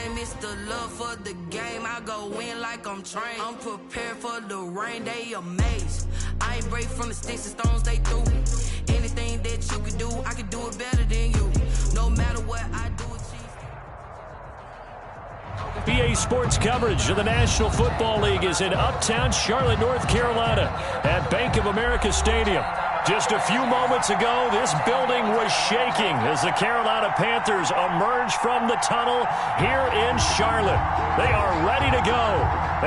name, it's the love for the game. I go in like I'm trained. I'm prepared for the rain, they amazed. I ain't break from the sticks and stones they threw. Anything that you can do, I can do it better than you. No matter what I do, PA Sports coverage of the National Football League is in uptown Charlotte, North Carolina at Bank of America Stadium. Just a few moments ago, this building was shaking as the Carolina Panthers emerged from the tunnel here in Charlotte. They are ready to go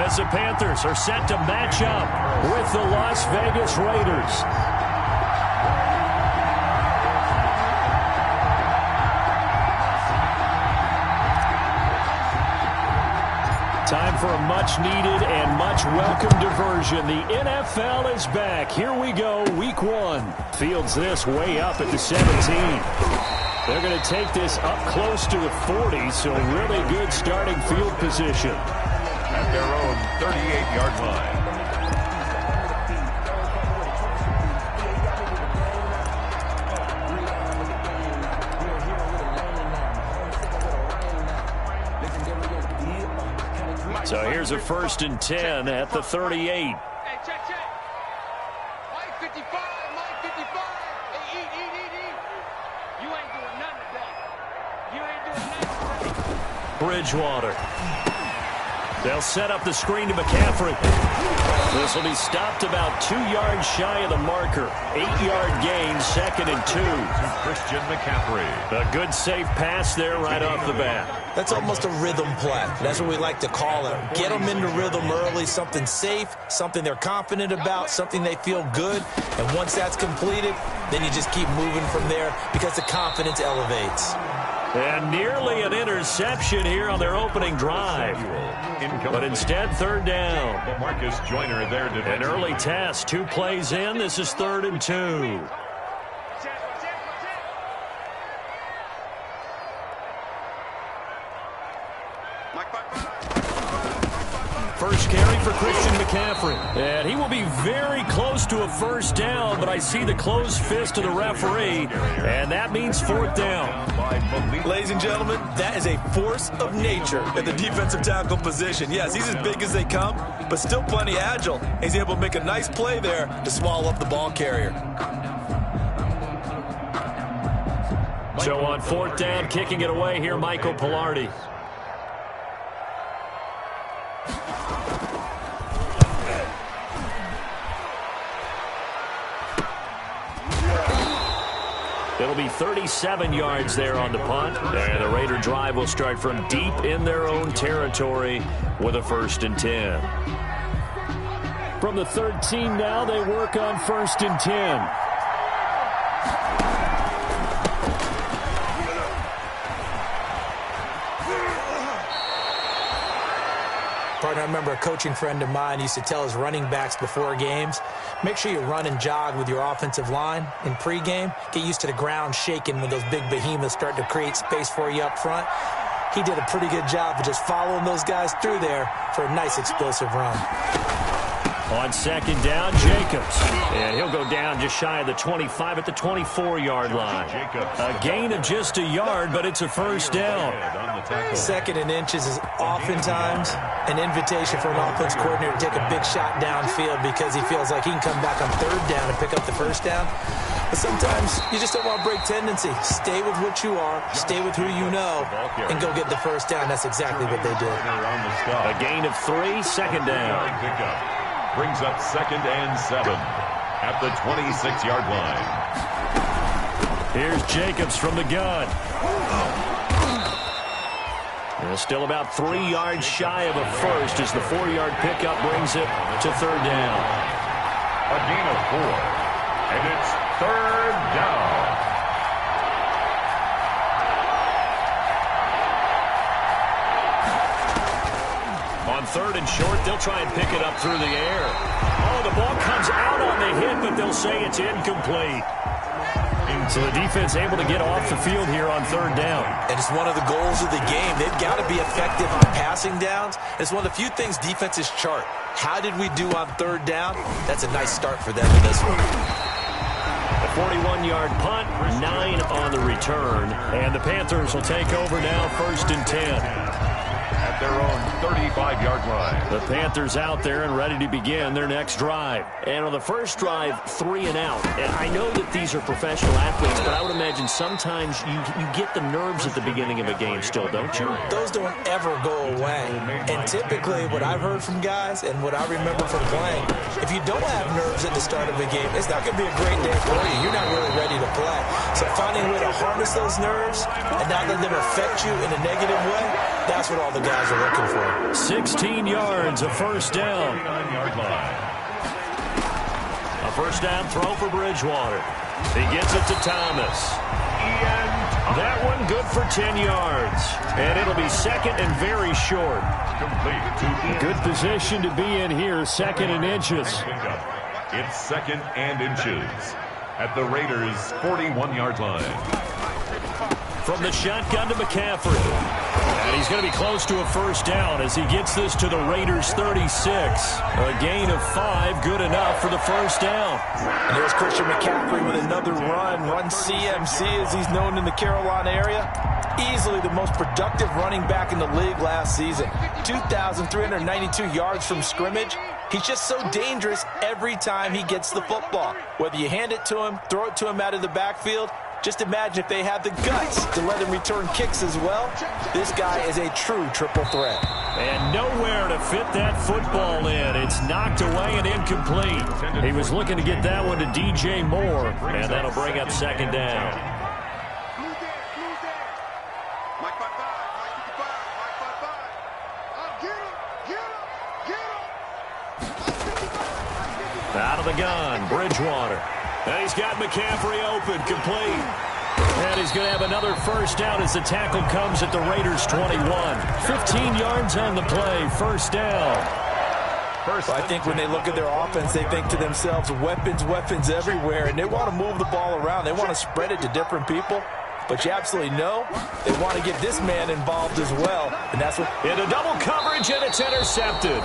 as the Panthers are set to match up with the Las Vegas Raiders. Time for a much-needed and much-welcome diversion. The NFL is back. Here we go, Week 1. Fields this way up at the 17. They're going to take this up close to the 40, so really good starting field position. At their own 38-yard line. So here's a 1st and 10 at the 38. Hey, check. Mike 55, Mike 55. Hey, eat. You ain't doing nothing today. You ain't doing nothing today. Bridgewater. They'll set up the screen to McCaffrey. This will be stopped about 2 yards shy of the marker. 8-yard gain, 2nd and 2. Christian McCaffrey. A good safe pass there right off the bat. That's almost a rhythm play. That's what we like to call it. Get them into rhythm early, something safe, something they're confident about, something they feel good. And once that's completed, then you just keep moving from there because the confidence elevates. And nearly an interception here on their opening drive. But instead, 3rd down. Marcus Joyner there. An early test. 2 plays in. This is 3rd and 2. First carry for Christian McCaffrey. And he will be very close to a 1st down, but I see the closed fist of the referee, and that means 4th down. Ladies and gentlemen, that is a force of nature at the defensive tackle position. Yes, he's as big as they come, but still plenty agile. He's able to make a nice play there to swallow up the ball carrier. So on 4th down, kicking it away here, Michael Pilardi. It'll be 37 yards there on the punt. And the Raider drive will start from deep in their own territory with a 1st and 10. From the 13 now, they work on 1st and 10. Partner, I remember a coaching friend of mine used to tell his running backs before games, make sure you run and jog with your offensive line in pregame. Get used to the ground shaking when those big behemoths start to create space for you up front. He did a pretty good job of just following those guys through there for a nice explosive run. On 2nd down, Jacobs. And he'll go down just shy of the 25 at the 24-yard line. A gain of just a yard, but it's a 1st down. 2nd and inches is oftentimes an invitation for an offense coordinator to take a big shot downfield because he feels like he can come back on 3rd down and pick up the 1st down. But sometimes you just don't want to break tendency. Stay with what you are, stay with who you know, and go get the 1st down. That's exactly what they did. A gain of 3, 2nd down. Brings up 2nd and 7 at the 26-yard line. Here's Jacobs from the gun. And still about 3 yards shy of a 1st as the 4-yard pickup brings it to 3rd down. A gain of 4, and it's 3rd down. On 3rd and short, they'll try and pick it up through the air. Oh, the ball comes out on the hit, but they'll say it's incomplete. So the defense able to get off the field here on 3rd down. And it's one of the goals of the game. They've got to be effective on passing downs. It's one of the few things defenses chart. How did we do on 3rd down? That's a nice start for them in this one. A 41-yard punt, 9 on the return. And the Panthers will take over now, 1st and 10. at their own 35-yard line. The Panthers out there and ready to begin their next drive. And on the first drive, 3 and out. And I know that these are professional athletes, but I would imagine sometimes you get the nerves at the beginning of a game still, don't you? Those don't ever go away. And typically what I've heard from guys and what I remember from playing, if you don't have nerves at the start of a game, it's not going to be a great day for you. You're not really ready to play. So finding a way to harness those nerves and not let them affect you in a negative way, that's what all the guys are looking for. 16 yards, a first down. 39-yard line. A first down throw for Bridgewater. He gets it to Thomas. That one good for 10 yards. And it'll be second and very short. Good position to be in here, second and inches. It's second and inches at the Raiders' 41-yard line. From the shotgun to McCaffrey. And he's going to be close to a first down as he gets this to the Raiders' 36. A gain of 5, good enough for the first down. And here's Christian McCaffrey with another run CMC as he's known in the Carolina area. Easily the most productive running back in the league last season. 2,392 yards from scrimmage. He's just so dangerous every time he gets the football. Whether you hand it to him, throw it to him out of the backfield, just imagine if they have the guts to let him return kicks as well. This guy is a true triple threat. And nowhere to fit that football in. It's knocked away and incomplete. He was looking to get that one to DJ Moore, and that'll bring up second down. Out of the gun, Bridgewater. And he's got McCaffrey open, complete. And he's going to have another first down as the tackle comes at the Raiders' 21. 15 yards on the play, first down. Well, I think when they look at their offense, they think to themselves, weapons everywhere, and they want to move the ball around. They want to spread it to different people. But you absolutely know they want to get this man involved as well. And that's what... Into double coverage, and it's intercepted.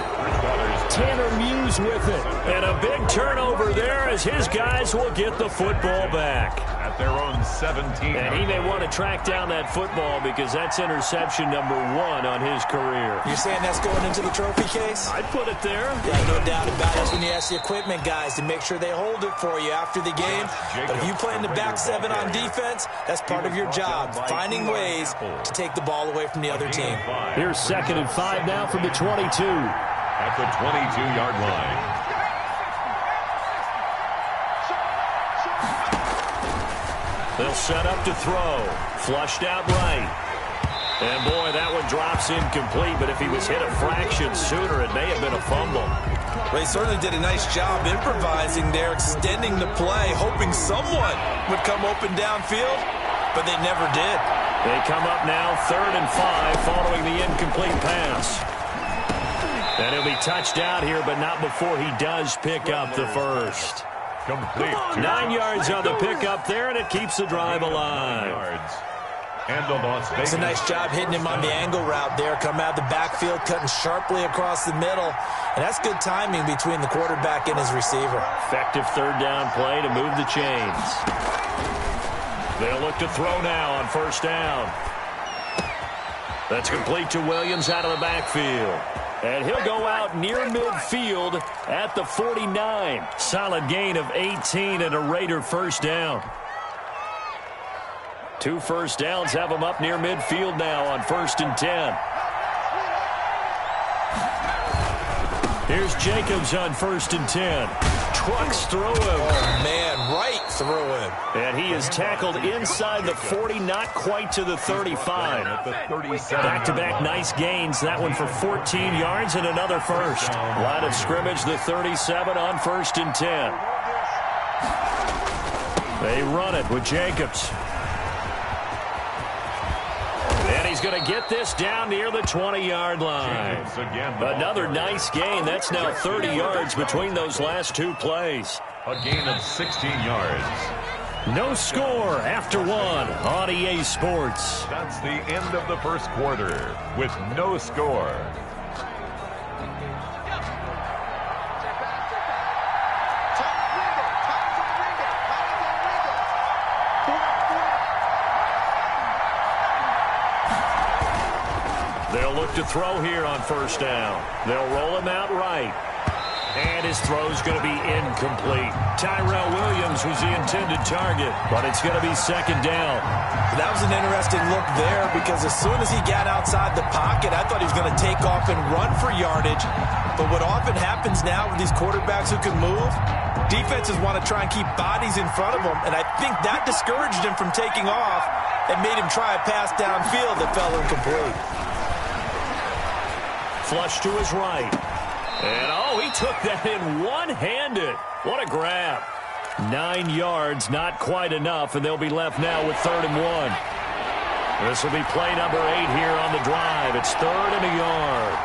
Tanner Muse with it. And a big turnover there as his guys will get the football back. At their own 17. And he may want to track down that football because that's interception number 1 on his career. You're saying that's going into the trophy case? I'd put it there. Yeah, no doubt about it. That's when you ask the equipment guys to make sure they hold it for you after the game. But if you play in the back 7 on defense, that's part of your job, finding ways to take the ball away from the other team. Here's second and 5 now from the 22. At the 22-yard line. They'll set up to throw. Flushed out right. And boy, that one drops incomplete, but if he was hit a fraction sooner, it may have been a fumble. Well, he certainly did a nice job improvising there, extending the play, hoping someone would come open downfield, but they never did. They come up now, 3rd and 5, following the incomplete pass. And he'll be touched out here, but not before he does pick up the first. Complete. 9 yards on the pickup there, and it keeps the drive alive. And the Las Vegas. It's a nice job hitting him on the angle route there. Come out of the backfield, cutting sharply across the middle. And that's good timing between the quarterback and his receiver. Effective 3rd down play to move the chains. They'll look to throw now on first down. That's complete to Williams out of the backfield. And he'll go out near midfield at the 49. Solid gain of 18 and a Raider first down. 2 first downs have him up near midfield now on 1st and 10. Here's Jacobs on 1st and 10. Trucks through him. Oh, man, right through him. And he is tackled inside the 40, not quite to the 35. Back-to-back nice gains. That one for 14 yards and another first. Line of scrimmage, the 37 on 1st and 10. They run it with Jacobs. And he's going to get this down near the 20-yard line. Another nice gain. That's now 30 yards between those last 2 plays. A gain of 16 yards. No score after 1 on EA Sports. That's the end of the first quarter with no score. look to throw here on first down. They'll roll him out right. And his throw's going to be incomplete. Tyrell Williams was the intended target, but it's going to be second down. That was an interesting look there because as soon as he got outside the pocket, I thought he was going to take off and run for yardage. But what often happens now with these quarterbacks who can move, defenses want to try and keep bodies in front of them, and I think that discouraged him from taking off and made him try a pass downfield that fell incomplete. Flush to his right. And, he took that in one-handed. What a grab. 9 yards, not quite enough, and they'll be left now with 3rd and 1. This will be play number 8 here on the drive. It's 3rd and a yard.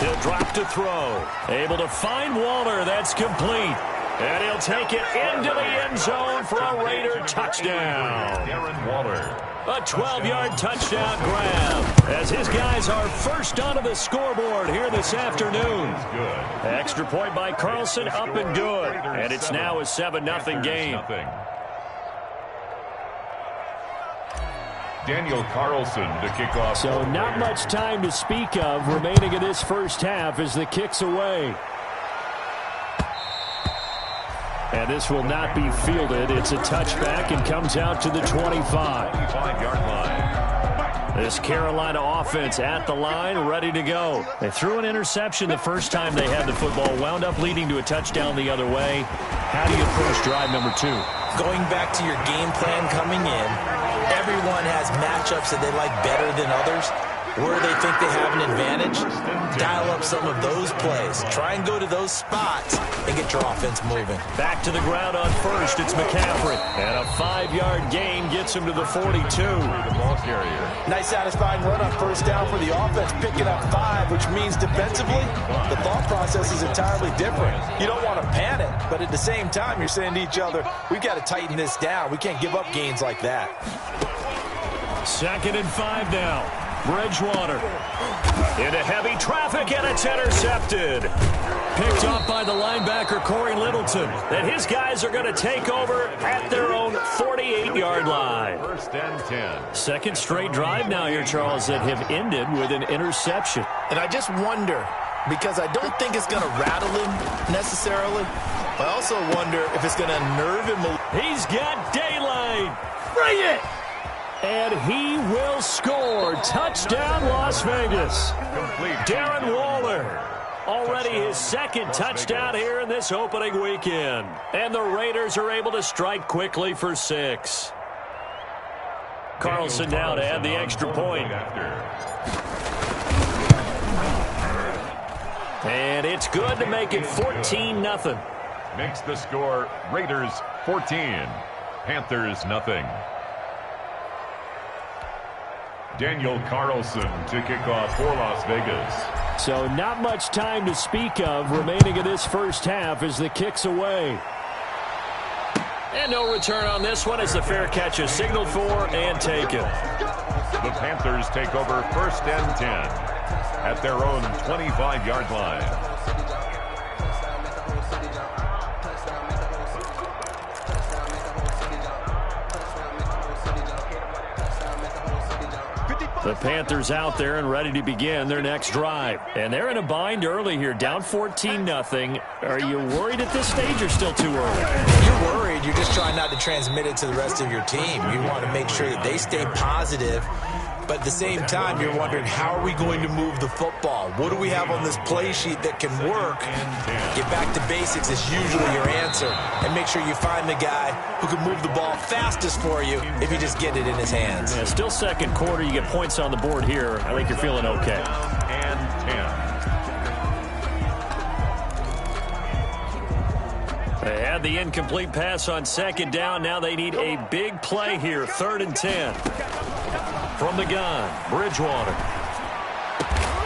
He'll drop to throw. Able to find Waller. That's complete. And he'll take it into the end zone for a Raider touchdown. Darren Waller. A 12-yard touchdown grab as his guys are first onto the scoreboard here this afternoon. Extra point by Carlson, up and good. And it's now a 7-0 game. Daniel Carlson to kick off. So not much time to speak of remaining in this first half as the kick's away. And this will not be fielded. It's a touchback and comes out to the 25-yard line. This Carolina offense at the line, ready to go. They threw an interception the first time they had the football, wound up leading to a touchdown the other way. How do you approach drive number 2? Going back to your game plan coming in, everyone has matchups that they like better than others. Where they think they have an advantage, dial up some of those plays. Try and go to those spots and get your offense moving. Back to the ground on first, it's McCaffrey. And a 5-yard gain gets him to the 42. Nice satisfying run on first down for the offense, picking up 5, which means defensively, the thought process is entirely different. You don't want to panic, but at the same time, you're saying to each other, we've got to tighten this down. We can't give up gains like that. 2nd and 5 now. Bridgewater into heavy traffic, and it's intercepted. Picked up by the linebacker, Corey Littleton. And his guys are going to take over at their own 48-yard line. 1st and 10. Second straight drive now here, Charles, that have ended with an interception. And I just wonder, because I don't think it's going to rattle him necessarily, I also wonder if it's going to nerve him. He's got daylight. Bring it! And he will score. Touchdown, Las Vegas. Darren Waller. Already his 2nd touchdown here in this opening weekend. And the Raiders are able to strike quickly for 6. Carlson now to add the extra point. And it's good to make it 14-0. Makes the score Raiders 14, Panthers nothing. Daniel Carlson to kick off for Las Vegas. So not much time to speak of remaining in this first half as the kick's away. And no return on this one as the fair catch is signaled for and taken. The Panthers take over 1st and 10 at their own 25-yard line. The Panthers out there and ready to begin their next drive. And they're in a bind early here, down 14-0. Are you worried at this stage or still too early? You're worried. You're just trying not to transmit it to the rest of your team. You want to make sure that they stay positive. But at the same time, you're wondering, how are we going to move the football? What do we have on this play sheet that can work? Get back to basics is usually your answer. And make sure you find the guy who can move the ball fastest for you if you just get it in his hands. Yeah, still second quarter. You get points on the board here. I think you're feeling okay. And 10. They had the incomplete pass on second down. Now they need a big play here. 3rd and 10. From the gun, Bridgewater.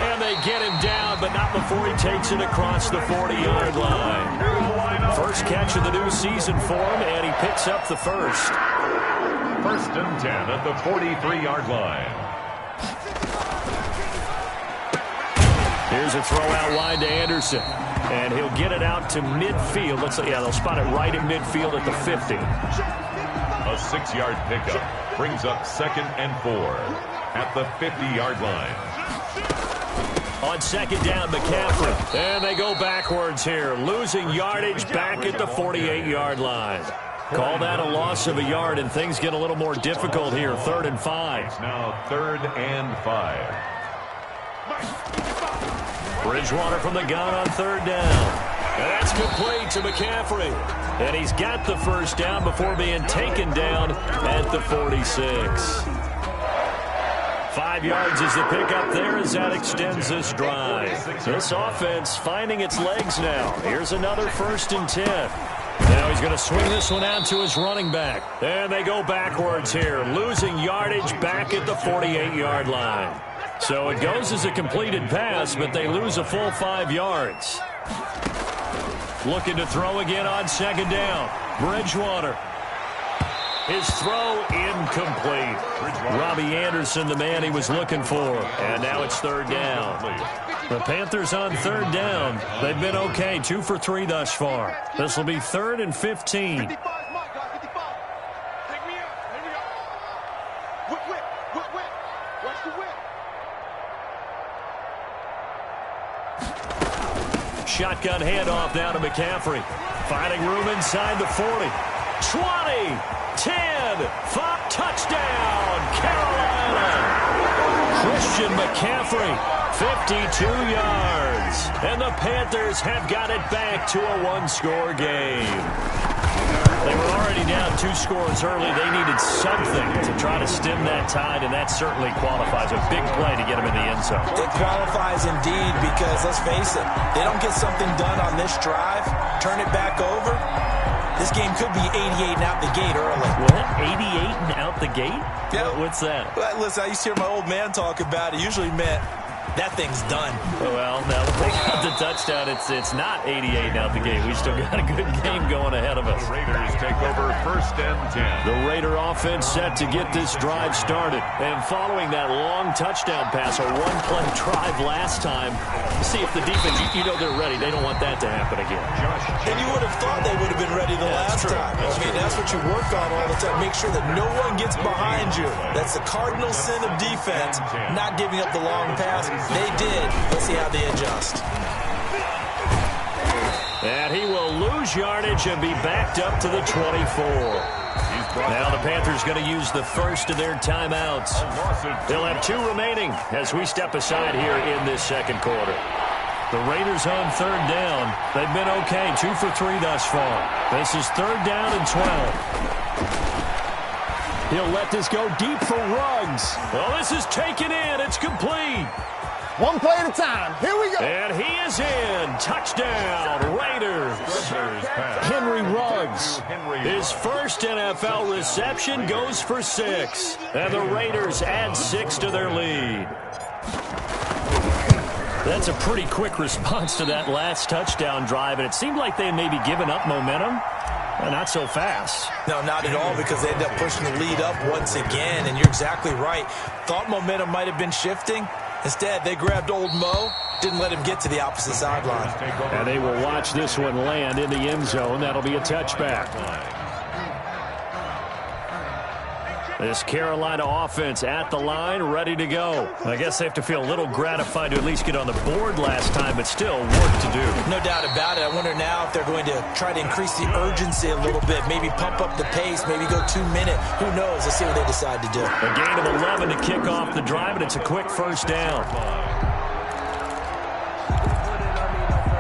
And they get him down, but not before he takes it across the 40-yard line. First catch of the new season for him, and he picks up the first. 1st and 10 at the 43-yard line. Here's a throw out wide to Anderson. And he'll get it out to midfield. They'll spot it right at midfield at the 50. A 6-yard pickup brings up 2nd and 4 at the 50-yard line. On 2nd down, McCaffrey. And they go backwards here, losing yardage back at the 48-yard line. Call that a loss of a yard, and things get a little more difficult here. 3rd and 5. It's now 3rd and 5. Bridgewater from the gun on 3rd down. And that's complete to McCaffrey. And he's got the first down before being taken down at the 46. 5 yards is the pickup there as that extends this drive. This offense finding its legs now. Here's another 1st and 10. Now he's going to swing this one out to his running back. And they go backwards here, losing yardage back at the 48-yard line. So it goes as a completed pass, but they lose a full 5 yards. Looking to throw again on 2nd down. Bridgewater. His throw incomplete. Robbie Anderson, the man he was looking for. And now it's 3rd down. The Panthers on 3rd down. They've been okay, 2 for 3 thus far. This will be 3rd and 15. Shotgun handoff now to McCaffrey. Finding room inside the 40. 20, 10, 5, touchdown, Carolina. Christian McCaffrey, 52 yards. And the Panthers have got it back to a 1-score game. They were already down 2 scores early. They needed something to try to stem that tide, and that certainly qualifies. A big play to get them in the end zone. It qualifies indeed because, let's face it, they don't get something done on this drive, turn it back over, this game could be 88 and out the gate early. What? 88 and out the gate? Yeah. What's that? Well, listen, I used to hear my old man talk about it. Usually meant that thing's done. Well, now they got the touchdown. It's not 88 out the gate. We still got a good game going ahead of us. The Raiders take over 1st and 10. The Raider offense set to get this drive started. And following that long touchdown pass, a 1-play drive last time, see if the defense, you know they're ready. They don't want that to happen again. And you would have thought they would have been ready the last time. That's what you work on all the time. Make sure that no one gets behind you. That's the cardinal sin of defense, not giving up the long pass. They did. Let's see how they adjust. And he will lose yardage and be backed up to the 24. Now the Panthers going to use the first of their timeouts. They'll have 2 remaining as we step aside here in this 2nd quarter. The Raiders on 3rd down. They've been okay, 2 for 3 thus far. This is 3rd down and 12. He'll let this go deep for Ruggs. Well, this is taken in. It's complete. 1 play at a time. Here we go. And he is in. Touchdown, Raiders. Henry Ruggs. His first NFL reception goes for 6. And the Raiders add 6 to their lead. That's a pretty quick response to that last touchdown drive. And it seemed like they had maybe given up momentum. Not so fast. No, not at all, because they ended up pushing the lead up once again. And you're exactly right. Thought momentum might have been shifting. Instead, they grabbed old Mo, didn't let him get to the opposite sideline. And they will watch this one land in the end zone. That'll be a touchback. This Carolina offense at the line, ready to go. I guess they have to feel a little gratified to at least get on the board last time, but still work to do. No doubt about it. I wonder now if they're going to try to increase the urgency a little bit, maybe pump up the pace, maybe go 2-minute. Who knows? Let's see what they decide to do. A gain of 11 to kick off the drive, and it's a quick first down.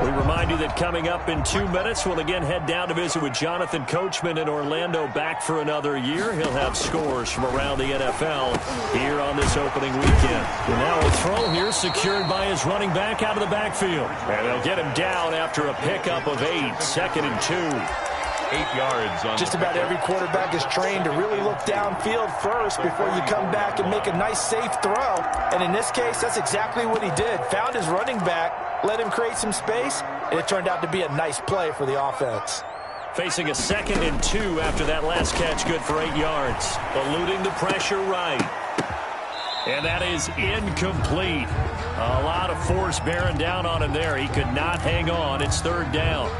We remind you that coming up in 2 minutes, we'll again head down to visit with Jonathan Coachman in Orlando, back for another year. He'll have scores from around the NFL here on this opening weekend. And now a throw here secured by his running back out of the backfield. And they'll get him down after a pickup of 8, 2nd and 2. 8 yards on just about every quarterback is trained to really look downfield first before you come back and make a nice, safe throw. And in this case, that's exactly what he did. Found his running back, let him create some space, and it turned out to be a nice play for the offense. Facing a 2nd and 2 after that last catch, good for 8 yards. Eluding the pressure right. And that is incomplete. A lot of force bearing down on him there. He could not hang on. It's third down.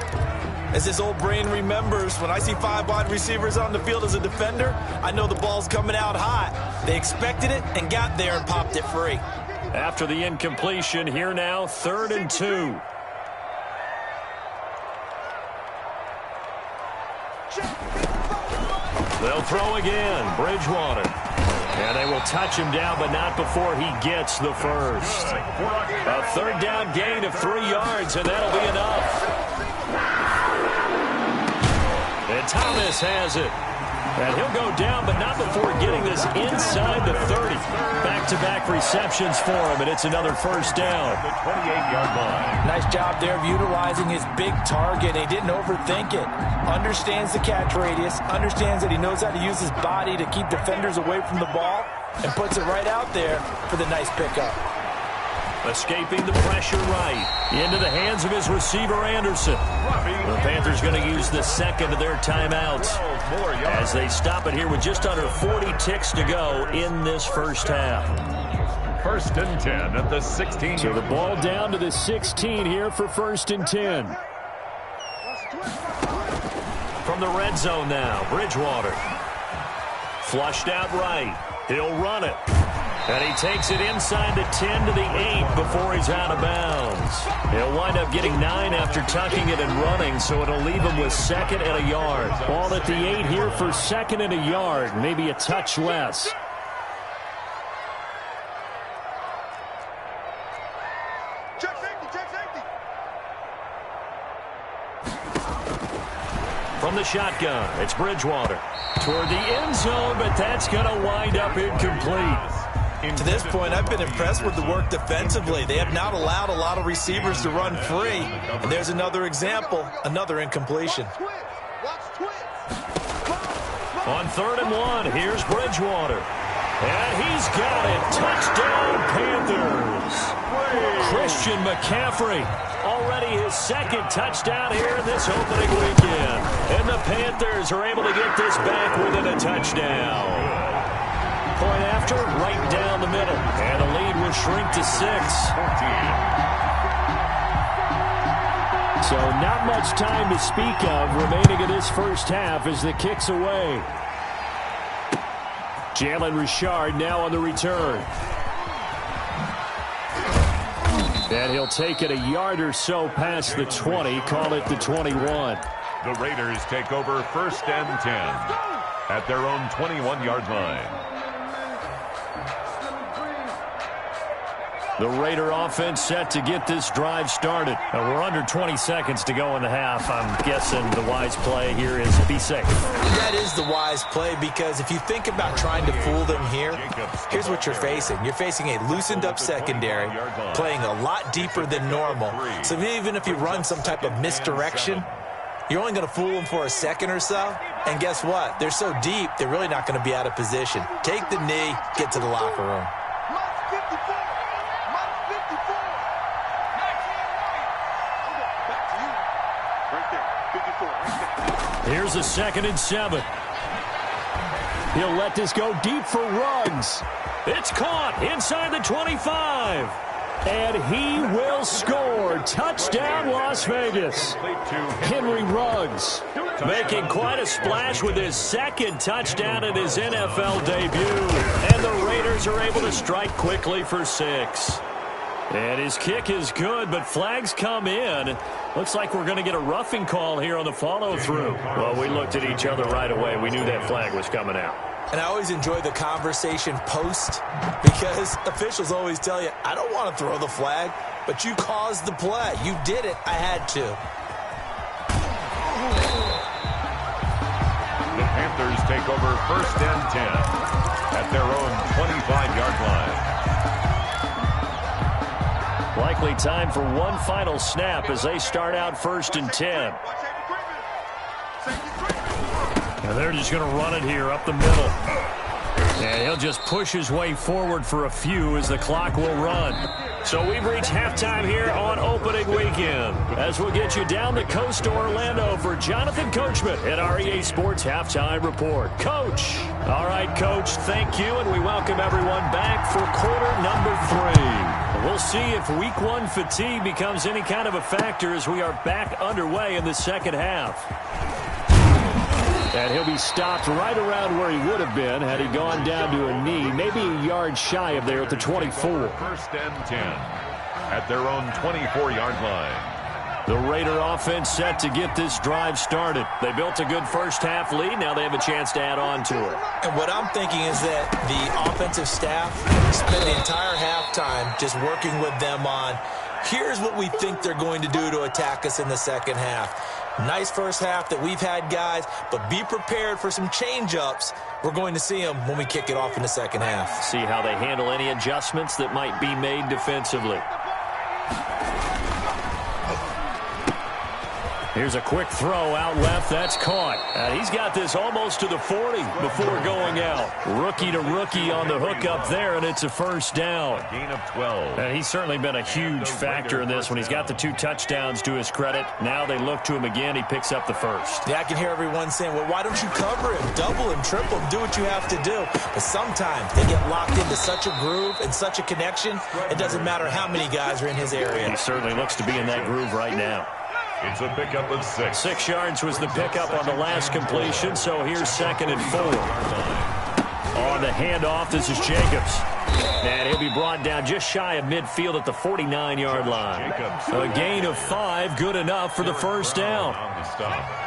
As his old brain remembers, when I see 5 wide receivers on the field as a defender, I know the ball's coming out hot. They expected it and got there and popped it free. After the incompletion, here now, 3rd and 2. They'll throw again. Bridgewater. And they will touch him down, but not before he gets the first. A 3rd down gain of 3 yards, and that'll be enough. And Thomas has it. And he'll go down, but not before getting this inside the 30. Back-to-back receptions for him, and it's another first down. The 28-yard line. Nice job there of utilizing his big target. He didn't overthink it. Understands the catch radius. Understands that he knows how to use his body to keep defenders away from the ball. And puts it right out there for the nice pickup. Escaping the pressure right. Into the hands of his receiver, Anderson. The Panthers going to use the second of their timeouts as they stop it here with just under 40 ticks to go in this first half. 1st and 10 at the 16. So the ball down to the 16 here for 1st and 10. From the red zone now, Bridgewater. Flushed out right. He'll run it. And he takes it inside the 10 to the 8 before he's out of bounds. He'll wind up getting 9 after tucking it and running, so it'll leave him with 2nd and a yard. Ball at the 8 here for 2nd and a yard, maybe a touch less. Check safety, check safety. From the shotgun, it's Bridgewater. Toward the end zone, but that's going to wind up incomplete. To this point, I've been impressed with the work defensively. They have not allowed a lot of receivers to run free. And there's another example, another incompletion. On 3rd and 1, here's Bridgewater. And he's got it. Touchdown, Panthers. Christian McCaffrey. Already his 2nd touchdown here in this opening weekend. And the Panthers are able to get this back within a touchdown. Point after, right down the middle. And the lead will shrink to 6. So not much time to speak of remaining in this first half as the kick's away. Jalen Richard now on the return. And he'll take it a yard or so past the 20, call it the 21. The Raiders take over 1st and 10 at their own 21-yard line. The Raider offense set to get this drive started. We're under 20 seconds to go in the half. I'm guessing the wise play here is be safe. That is the wise play, because if you think about trying to fool them here, here's what you're facing. You're facing a loosened up secondary, playing a lot deeper than normal. So even if you run some type of misdirection, you're only going to fool them for a second or so. And guess what? They're so deep, they're really not going to be out of position. Take the knee, get to the locker room. Here's a 2nd and 7. He'll let this go deep for Ruggs. It's caught inside the 25. And he will score. Touchdown, Las Vegas. Henry Ruggs making quite a splash with his 2nd touchdown in his NFL debut. And the Raiders are able to strike quickly for 6. And his kick is good, but flags come in. Looks like we're going to get a roughing call here on the follow-through. Well, we looked at each other right away. We knew that flag was coming out. And I always enjoy the conversation post, because officials always tell you, I don't want to throw the flag, but you caused the play. You did it. I had to. The Panthers take over 1st and 10 at their own 25-yard line. Likely time for one final snap as they start out 1st and 10. And they're just going to run it here up the middle. And he'll just push his way forward for a few as the clock will run. So we've reached halftime here on opening weekend, as we'll get you down the coast to Orlando for Jonathan Coachman at our EA Sports Halftime Report. Coach. All right, Coach, thank you, and we welcome everyone back for quarter number 3. We'll see if week 1 fatigue becomes any kind of a factor as we are back underway in the second half. And he'll be stopped right around where he would have been had he gone down to a knee, maybe a yard shy of there at the 24. First and 10 at their own 24-yard line. The Raider offense set to get this drive started. They built a good first-half lead. Now they have a chance to add on to it. And what I'm thinking is that the offensive staff spent the entire halftime just working with them on, here's what we think they're going to do to attack us in the second half. Nice first half that we've had, guys, but be prepared for some change-ups. We're going to see them when we kick it off in the second half. See how they handle any adjustments that might be made defensively. Here's a quick throw out left. That's caught. He's got this almost to the 40 before going out. Rookie to rookie on the hook up there, and it's a first down. A gain of 12. And he's certainly been a huge factor in this when he's got the 2 touchdowns to his credit. Now they look to him again. He picks up the first. Yeah, I can hear everyone saying, well, why don't you cover him, double him, triple him, do what you have to do. But sometimes they get locked into such a groove and such a connection, it doesn't matter how many guys are in his area. He certainly looks to be in that groove right now. It's a pickup of 6. 6 yards was the pickup on the last completion, so here's 2nd and 4. On the handoff, this is Jacobs. And he'll be brought down just shy of midfield at the 49-yard line. A gain of 5, good enough for the first down.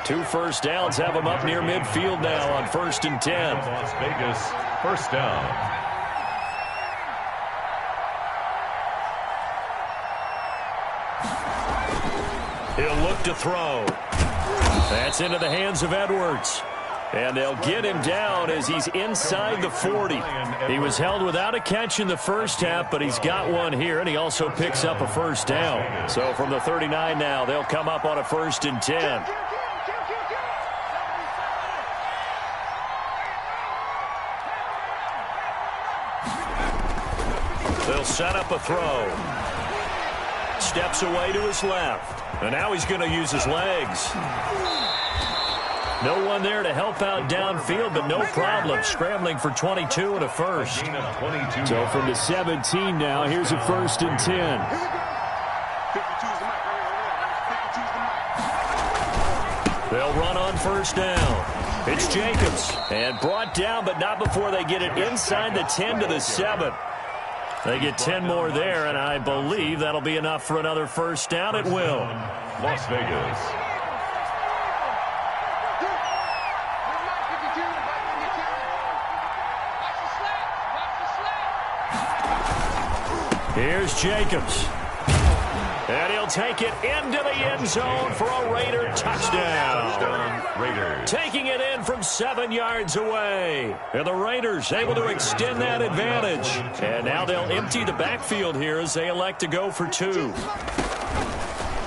2 first downs have him up near midfield now on 1st and 10. Las Vegas, first down. He'll look to throw. That's into the hands of Edwards. And they'll get him down as he's inside the 40. He was held without a catch in the first half, but he's got one here, and he also picks up a first down. So from the 39 now, they'll come up on a 1st and 10. They'll set up a throw. Steps away to his left. And now he's going to use his legs. No one there to help out downfield, but no problem. Scrambling for 22 and a first. So from the 17 now, here's a 1st and 10. They'll run on first down. It's Jacobs. And brought down, but not before they get it inside the 10 to the 7. They get 10 more there, and I believe that'll be enough for another first down. It will. Las Vegas. Here's Jacobs. And he'll take it into the end zone for a Raider touchdown. Raiders. Taking it in from 7 yards away. And the Raiders able to extend that advantage. And now they'll empty the backfield here as they elect to go for 2.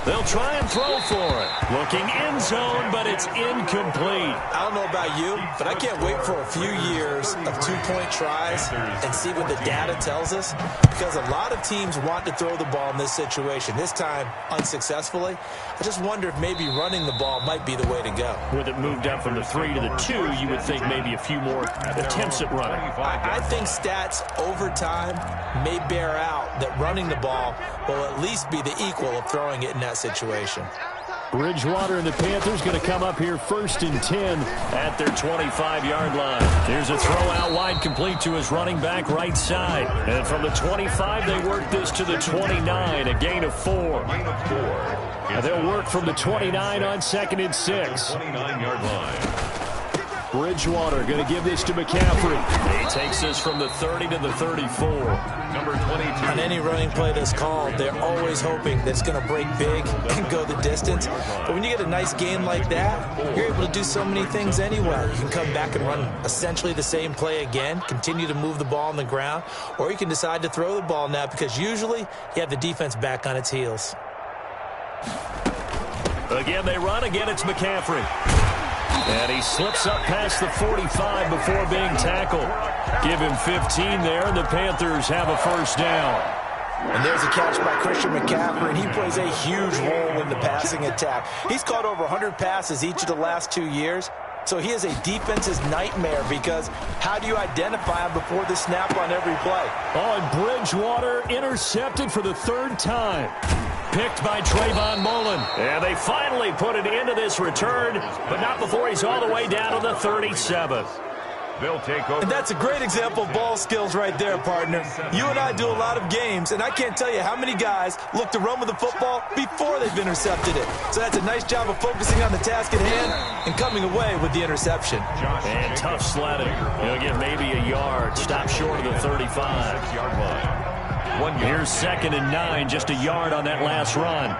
They'll try and throw for it. Looking end zone, but it's incomplete. I don't know about you, but I can't wait for a few years of 2-point tries and see what the data tells us, because a lot of teams want to throw the ball in this situation. This time, unsuccessfully. I just wonder if maybe running the ball might be the way to go. With it moved up from the 3 to the 2, you would think maybe a few more attempts at running. I think stats over time may bear out that running the ball will at least be the equal of throwing it in that situation. Bridgewater and the Panthers going to come up here 1st and 10 at their 25-yard line. Here's a throw out wide complete to his running back right side. And from the 25, they work this to the 29, a gain of 4. And they'll work from the 29 on 2nd and 6. 29-yard line. Bridgewater going to give this to McCaffrey. He takes this from the 30 to the 34. Number 22. On any running play that's called, they're always hoping that it's going to break big and go the distance. But when you get a nice game like that, you're able to do so many things anyway. You can come back and run essentially the same play again, continue to move the ball on the ground, or you can decide to throw the ball now because usually you have the defense back on its heels. Again, they run. Again, it's McCaffrey. And he slips up past the 45 before being tackled. Give him 15 there, and the Panthers have a first down. And there's a catch by Christian McCaffrey, and he plays a huge role in the passing attack. He's caught over 100 passes each of the last 2 years, so he is a defense's nightmare because how do you identify him before the snap on every play? Oh, and Bridgewater intercepted for the third time. Picked by Trayvon Mullen. And they finally put an end to this return, but not before he's all the way down to the 37th. They'll take over. And that's a great example of ball skills right there, partner. You and I do a lot of games, and I can't tell you how many guys look to run with the football before they've intercepted it. So that's a nice job of focusing on the task at hand and coming away with the interception. And tough sledding. He'll get maybe a yard. Stop short of the 35. 6-yard line. 1 yard. Here's 2nd and 9, just a yard on that last run.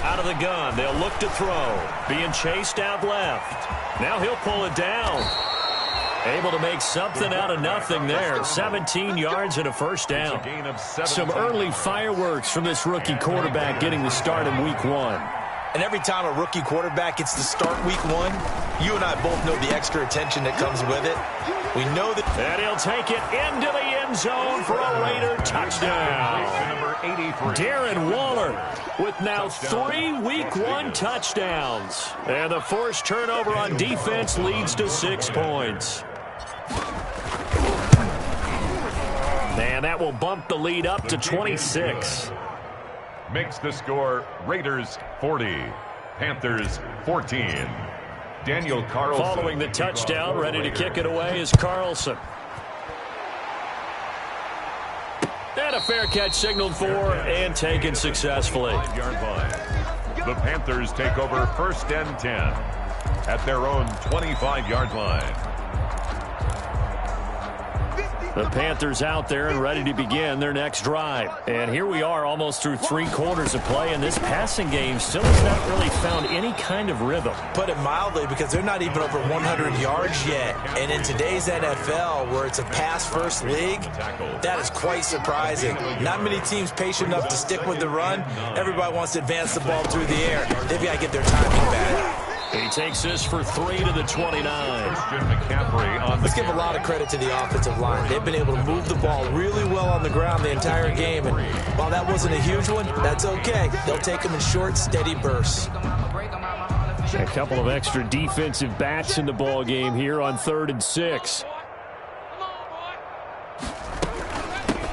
Out of the gun, they'll look to throw. Being chased out left. Now he'll pull it down. Able to make something out of nothing there. 17 yards and a first down. Some early fireworks from this rookie quarterback getting the start in week 1. And every time a rookie quarterback gets to start week 1, you and I both know the extra attention that comes with it. We know that. And he'll take it into the end zone for a Raider touchdown. Darren Waller with now 3 week 1 touchdowns. And the forced turnover on defense leads to 6 points. And that will bump the lead up to 26. Makes the score Raiders 40, Panthers 14. Daniel Carlson. Following the touchdown, ready to kick it away is Carlson. And a fair catch signaled for and taken successfully. 5-yard line. The Panthers take over 1st and 10 at their own 25-yard line. The Panthers out there and ready to begin their next drive. And here we are almost through 3 quarters of play, and this passing game still has not really found any kind of rhythm. Put it mildly, because they're not even over 100 yards yet. And in today's NFL, where it's a pass-first league, that is quite surprising. Not many teams patient enough to stick with the run. Everybody wants to advance the ball through the air. They've got to get their timing back. He takes this for 3 to the 29. Let's give a lot of credit to the offensive line. They've been able to move the ball really well on the ground the entire game. And while that wasn't a huge one, that's okay. They'll take them in short, steady bursts. A couple of extra defensive backs in the ball game here on 3rd and 6.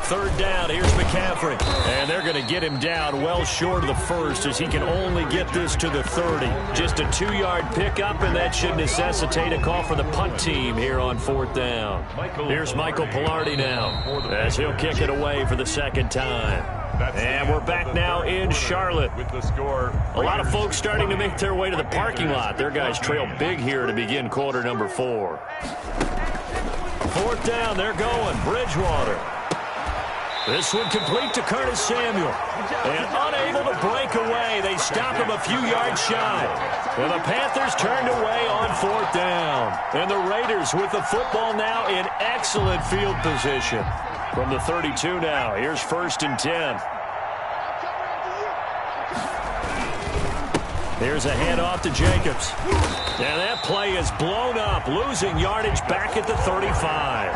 3rd down, here's McCaffrey. And they're going to get him down well short of the first as he can only get this to the 30. Just a 2-yard pickup, and that should necessitate a call for the punt team here on 4th down. Here's Michael Pilardi now as he'll kick it away for the 2nd time. And we're back now in Charlotte. A lot of folks starting to make their way to the parking lot. Their guys trail big here to begin quarter number 4. 4th down, they're going. Bridgewater. This one complete to Curtis Samuel. And unable to break away. They stop him a few yards shy. And the Panthers turned away on 4th down. And the Raiders with the football now in excellent field position. From the 32 now, here's 1st and 10. Here's a handoff to Jacobs. And that play is blown up, losing yardage back at the 35.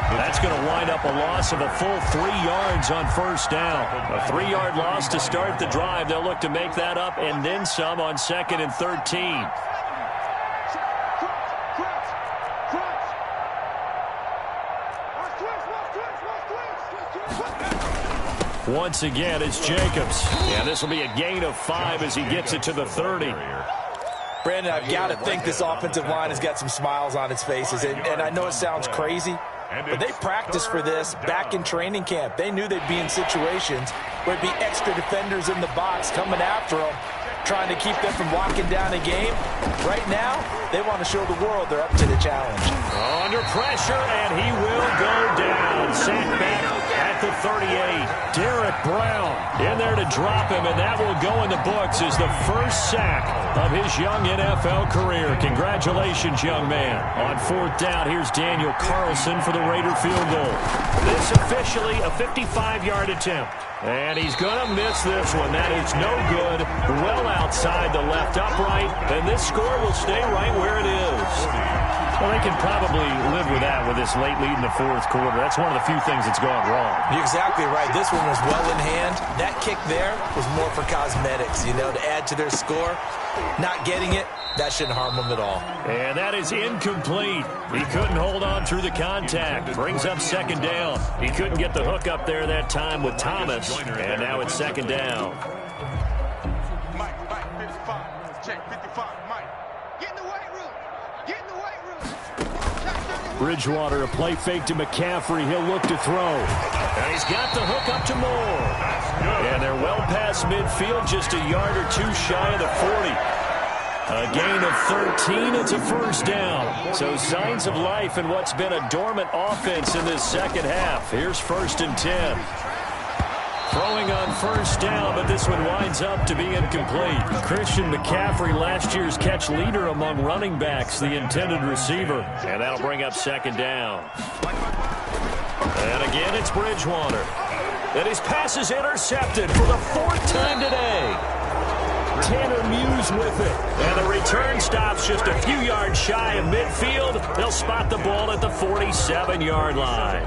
That's going to wind up a loss of a full 3 yards on 1st down. A 3-yard loss to start the drive. They'll look to make that up and then some on 2nd and 13. Once again, it's Jacobs. Yeah, this will be a gain of 5 as he gets it to the 30. Brandon, I've got to think this offensive line has got some smiles on its faces. And I know it sounds crazy, but they practiced for this back in training camp. They knew they'd be in situations where it'd be extra defenders in the box coming after them. trying to keep them from walking down a game. Right now, they want to show the world they're up to the challenge. Under pressure, and he will go down. Sack back at the 38. Derek Brown in there to drop him, and that will go in the books as the first sack of his young NFL career. Congratulations, young man. On 4th down, here's Daniel Carlson for the Raider field goal. This officially a 55-yard attempt. And he's going to miss this one. That is no good. Well outside the left upright. And this score will stay right where it is. Well, they can probably live with that with this late lead in the 4th quarter. That's one of the few things that's gone wrong. You're exactly right. This one was well in hand. That kick there was more for cosmetics, to add to their score. Not getting it, that shouldn't harm them at all. And that is incomplete. He couldn't hold on through the contact. Brings up 2nd down. He couldn't get the hook up there that time with Thomas. And now it's 2nd down. Mike, 55. Check, 55, Mike. Get in the weight room. Get in the weight room. Bridgewater, a play fake to McCaffrey. He'll look to throw. And he's got the hook up to Moore. And they're well past midfield, just a yard or two shy of the 40. A gain of 13, it's a first down. So signs of life in what's been a dormant offense in this second half. Here's 1st and 10. Throwing on 1st down, but this one winds up to be incomplete. Christian McCaffrey, last year's catch leader among running backs, the intended receiver. And that'll bring up 2nd down. And again, it's Bridgewater. And his pass is intercepted for the 4th time today. Tanner Muse with it. And the return stops just a few yards shy of midfield. They'll spot the ball at the 47-yard line.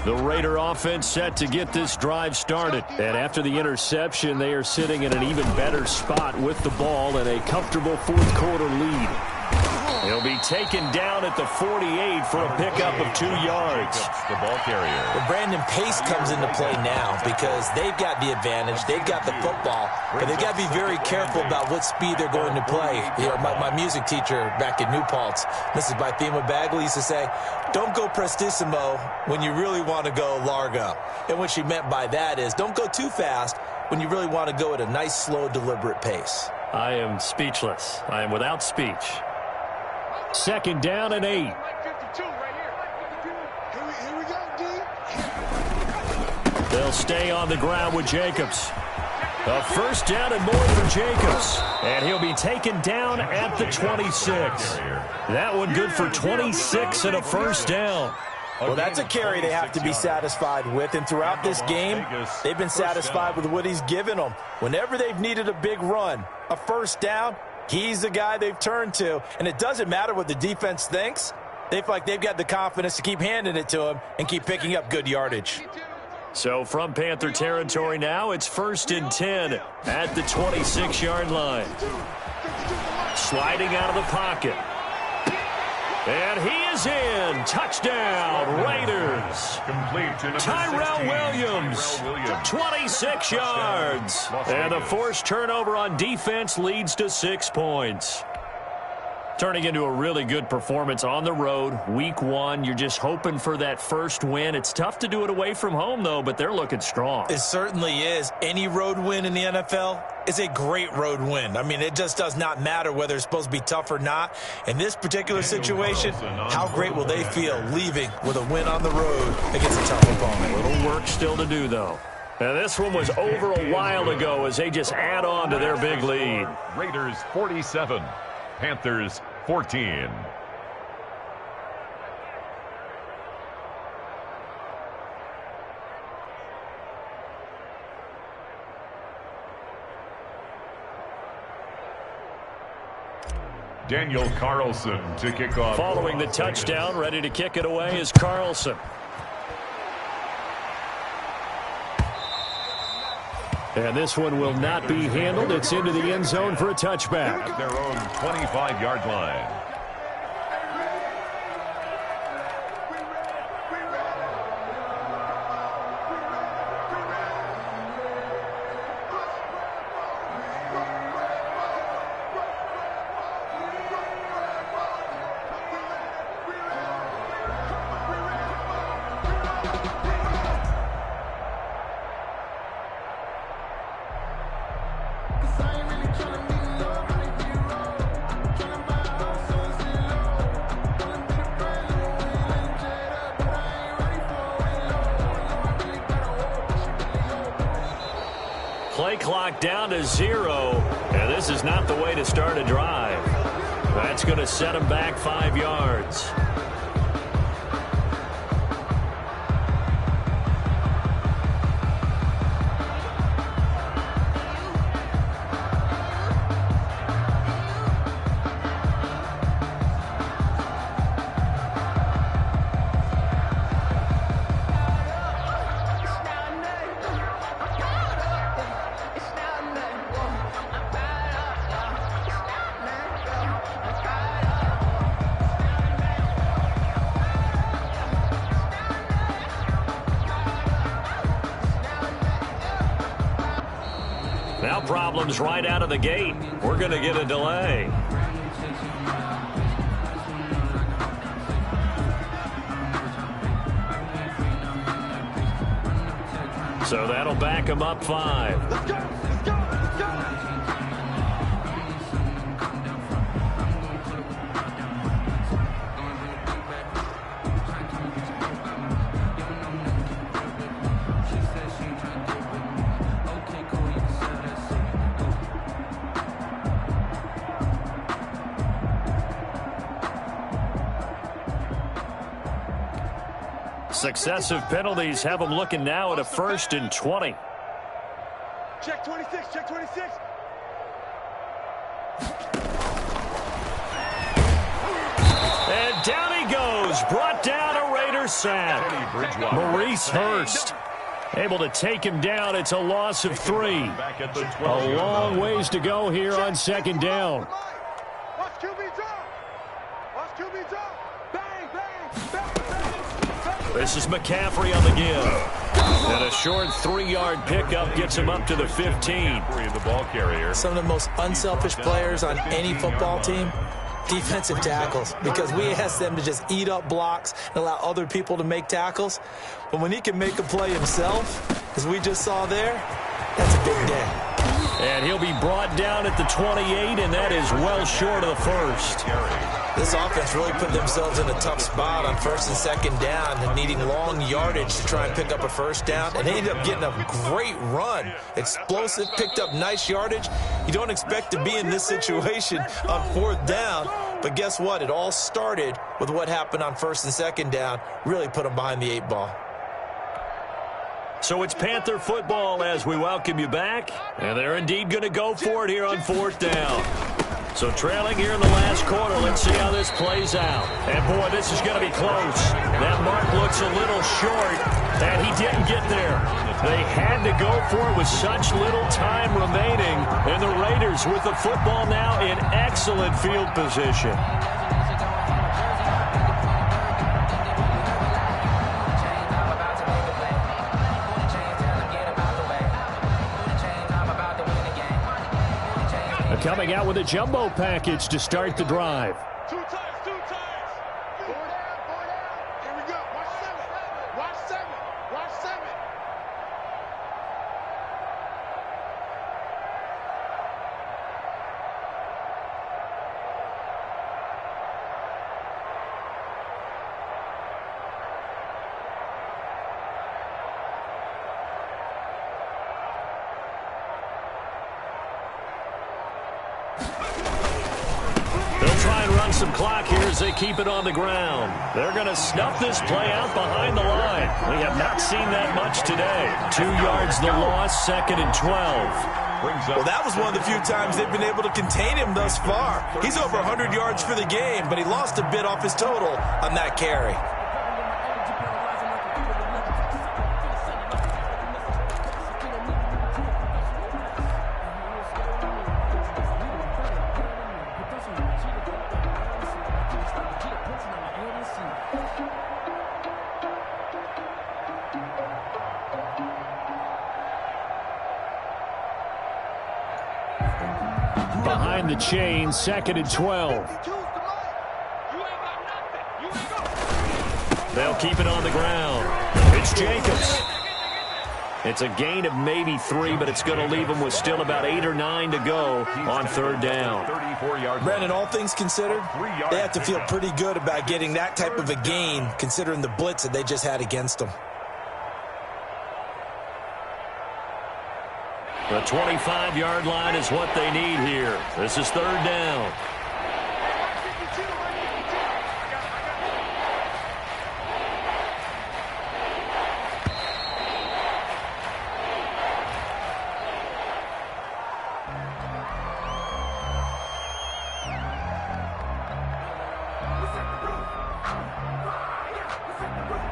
The Raider offense set to get this drive started. And after the interception, they are sitting in an even better spot with the ball and a comfortable 4th quarter lead. He'll be taken down at the 48 for a pickup of 2 yards. The ball carrier. Well, Brandon, pace comes into play now because they've got the advantage. They've got the football, but they've got to be very careful about what speed they're going to play. My music teacher back at New Paltz, Mrs. Bythema Bagley, used to say, don't go prestissimo when you really want to go largo. And what she meant by that is don't go too fast when you really want to go at a nice, slow, deliberate pace. I am speechless. I am without speech. 2nd down and 8. They'll stay on the ground with Jacobs. A 1st down and more for Jacobs. And he'll be taken down at the 26. That one good for 26 and a 1st down. Well, that's a carry they have to be satisfied with. And throughout this game, they've been satisfied with what he's given them. Whenever they've needed a big run, a 1st down, he's the guy they've turned to. And it doesn't matter what the defense thinks. They feel like they've got the confidence to keep handing it to him and keep picking up good yardage. So from Panther territory now, it's 1st and 10 at the 26-yard line. Sliding out of the pocket. And he is in. Touchdown, Raiders. Complete to Tyrell Williams, 26 yards. And the forced turnover on defense leads to 6 points. Turning into a really good performance on the road. Week 1, you're just hoping for that first win. It's tough to do it away from home, though, but they're looking strong. It certainly is. Any road win in the NFL is a great road win. I mean, it just does not matter whether it's supposed to be tough or not. In this particular situation, how great will they feel leaving with a win on the road against a tough opponent? A little work still to do, though. And this one was over a while ago as they just add on to their big lead. Raiders 47. Panthers 14. Daniel Carlson to kick off. Following the touchdown, ready to kick it away is Carlson. And this one will not be handled. It's into the end zone for a touchback. At their own 25-yard line. play clock down to 0. And this is not the way to start a drive. That's going to set them back 5 yards. Now problems right out of the gate. We're going to get a delay. So that'll back them up 5. Let's go! Let's go! Let's go! Successive penalties have them looking now at a 1st and 20. Check 26, check 26. And down he goes. Brought down a Raider sack. Maurice Hurst able to take him down. It's a loss of 3. A long ways to go here on 2nd down. Watch QB drop. Watch QB drop. Bang, bang, bang, bang. This is McCaffrey on the give. And a short 3-yard pickup gets him up to the 15. The ball carrier. Some of the most unselfish players on any football team, defensive tackles, because we ask them to just eat up blocks and allow other people to make tackles. But when he can make a play himself, as we just saw there, that's a big day. And he'll be brought down at the 28, and that is well short of the 1st. This offense really put themselves in a tough spot on 1st and 2nd down and needing long yardage to try and pick up a 1st down. And they ended up getting a great run. Explosive, picked up nice yardage. You don't expect to be in this situation on 4th down. But guess what? It all started with what happened on 1st and 2nd down. Really put them behind the 8 ball. So it's Panther football as we welcome you back. And they're indeed going to go for it here on 4th down. So trailing here in the last quarter, let's see how this plays out. And, boy, this is going to be close. That mark looks a little short, and he didn't get there. They had to go for it with such little time remaining. And the Raiders with the football now in excellent field position. Coming out with a jumbo package to start the drive. 2 times, 2 times. 4 down, 4 down. Here we go. Watch 7. Watch 7. Watch 7. Some clock here as they keep it on the ground. They're going to snuff this play out behind the line. We have not seen that much today. 2 yards the loss, 2nd and 12. Well, that was one of the few times they've been able to contain him thus far. He's over 100 yards for the game, but he lost a bit off his total on that carry. Behind the chain, 2nd and 12. They'll keep it on the ground. It's Jacobs. It's a gain of maybe 3, but it's going to leave them with still about 8 or 9 to go on 3rd down. Brandon, all things considered, they have to feel pretty good about getting that type of a gain, considering the blitz that they just had against them. The 25-yard line is what they need here. This is third down.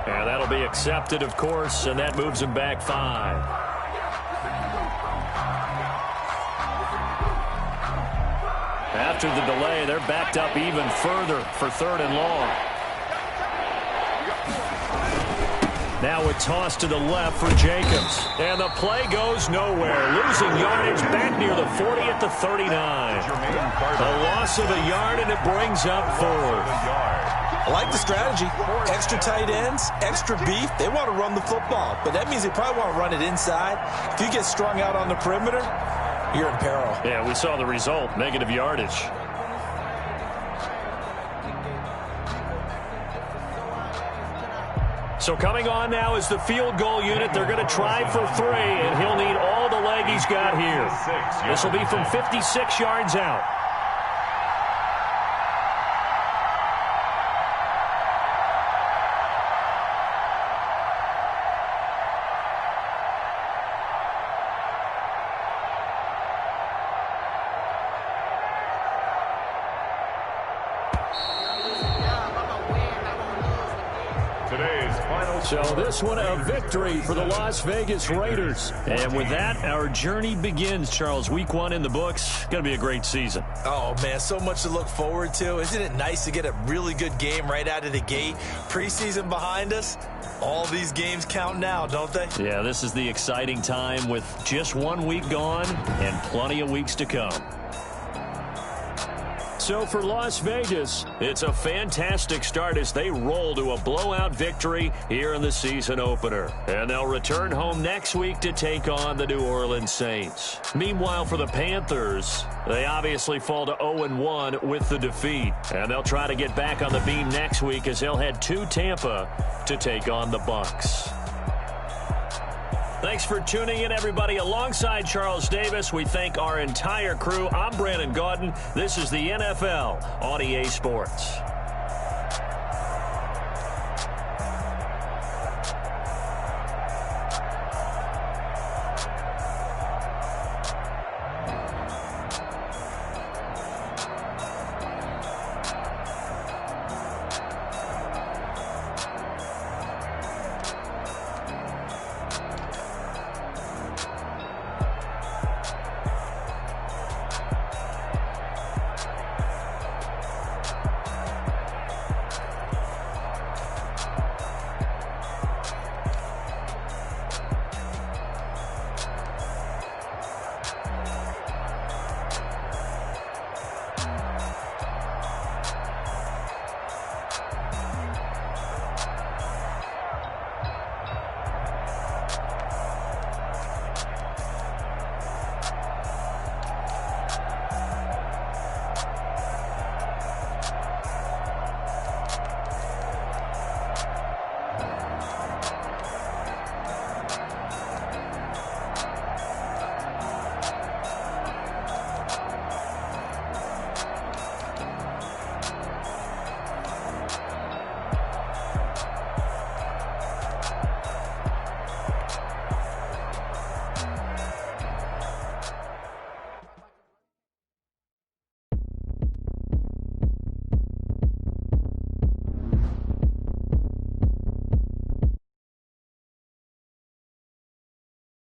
And that'll be accepted, of course, and that moves him back 5. After the delay, they're backed up even further for third and long. Now a toss to the left for Jacobs. And the play goes nowhere. Losing yardage back near the 40 at the 39. A loss of a yard, and it brings up 4th. I like the strategy. Extra tight ends, extra beef. They want to run the football, but that means they probably want to run it inside. If you get strung out on the perimeter, you're in peril. Yeah, we saw the result, negative yardage. So coming on now is the field goal unit. They're going to try for 3, and he'll need all the leg he's got here. This will be from 56 yards out. So this one a victory for the Las Vegas Raiders. And with that, our journey begins, Charles. Week 1 in the books. Going to be a great season. Oh, man, so much to look forward to. Isn't it nice to get a really good game right out of the gate? Preseason behind us. All these games count now, don't they? Yeah, this is the exciting time with just 1 week gone and plenty of weeks to come. So for Las Vegas, it's a fantastic start as they roll to a blowout victory here in the season opener. And they'll return home next week to take on the New Orleans Saints. Meanwhile, for the Panthers, they obviously fall to 0-1 with the defeat. And they'll try to get back on the beam next week as they'll head to Tampa to take on the Bucs. Thanks for tuning in, everybody. Alongside Charles Davis, we thank our entire crew. I'm Brandon Gaudin. This is the NFL on EA Sports.